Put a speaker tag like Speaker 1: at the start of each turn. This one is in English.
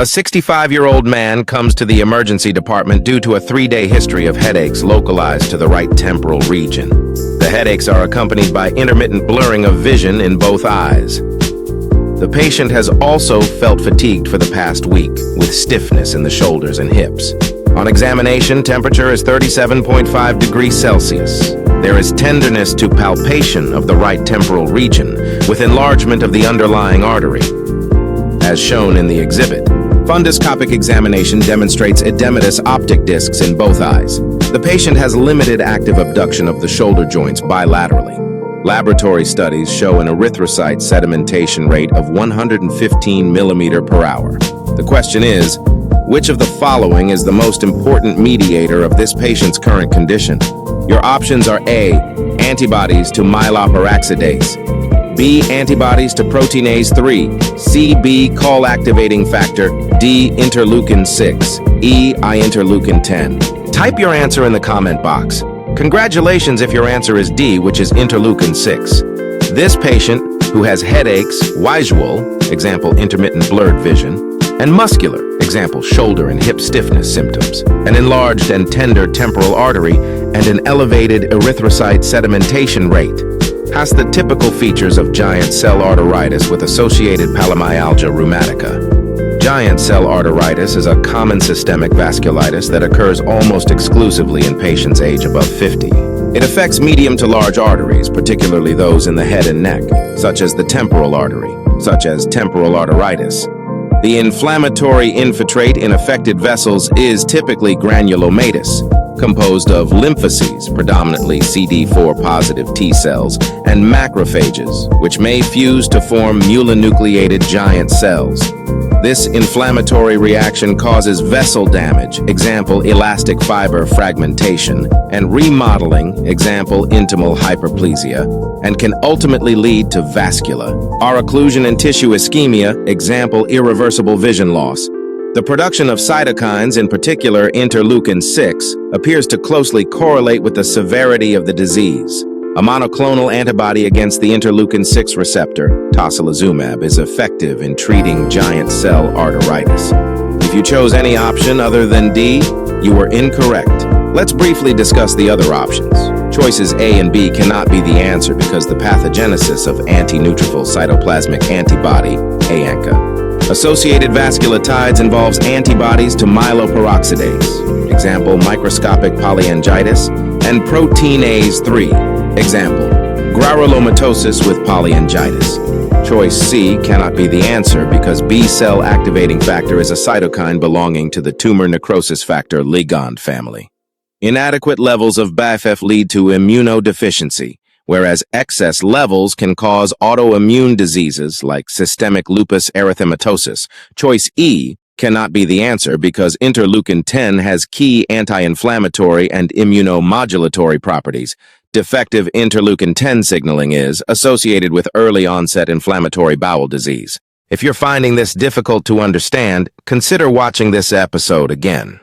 Speaker 1: A 65-year-old man comes to the emergency department due to a 3-day history of headaches localized to the right temporal region. The headaches are accompanied by intermittent blurring of vision in both eyes. The patient has also felt fatigued for the past week, with stiffness in the shoulders and hips. On examination, temperature is 37.5 degrees Celsius. There is tenderness to palpation of the right temporal region, with enlargement of the underlying artery. As shown in the exhibit, funduscopic examination demonstrates edematous optic discs in both eyes. The patient has limited active abduction of the shoulder joints bilaterally. Laboratory studies show an erythrocyte sedimentation rate of 115 millimeter per hour. The question is, which of the following is the most important mediator of this patient's current condition? Your options are A, antibodies to myeloperoxidase, B, antibodies to proteinase 3, C, B, Call activating factor, D, interleukin 6, E, I, interleukin 10. Type your answer in the comment box. Congratulations if your answer is D, which is interleukin 6. This patient, who has headaches, visual, example intermittent blurred vision, and muscular, example shoulder and hip stiffness symptoms, an enlarged and tender temporal artery, and an elevated erythrocyte sedimentation rate, has the typical features of giant cell arteritis with associated polymyalgia rheumatica. Giant cell arteritis is a common systemic vasculitis that occurs almost exclusively in patients age above 50. It affects medium to large arteries, particularly those in the head and neck, such as the temporal artery, such as temporal arteritis. The inflammatory infiltrate in affected vessels is typically granulomatous, composed of lymphocytes, predominantly CD4 positive T cells, and macrophages, which may fuse to form multinucleated giant cells. This inflammatory reaction causes vessel damage, example elastic fiber fragmentation, and remodeling, example intimal hyperplasia, and can ultimately lead to vascular occlusion and tissue ischemia, example irreversible vision loss. The production of cytokines, in particular interleukin 6, appears to closely correlate with the severity of the disease. A monoclonal antibody against the interleukin 6 receptor, tocilizumab, is effective in treating giant cell arteritis. If you chose any option other than D, you were incorrect. Let's briefly discuss the other options. Choices A and B cannot be the answer because the pathogenesis of anti-neutrophil cytoplasmic antibody, ANCA. Associated vasculitides involves antibodies to myeloperoxidase, example microscopic polyangiitis, and proteinase 3, example granulomatosis with polyangiitis. Choice C cannot be the answer because B-cell activating factor is a cytokine belonging to the tumor necrosis factor ligand family. Inadequate levels of BAFF lead to immunodeficiency, whereas excess levels can cause autoimmune diseases like systemic lupus erythematosus. Choice E cannot be the answer because interleukin 10 has key anti-inflammatory and immunomodulatory properties. Defective interleukin 10 signaling is associated with early onset inflammatory bowel disease. If you're finding this difficult to understand, consider watching this episode again.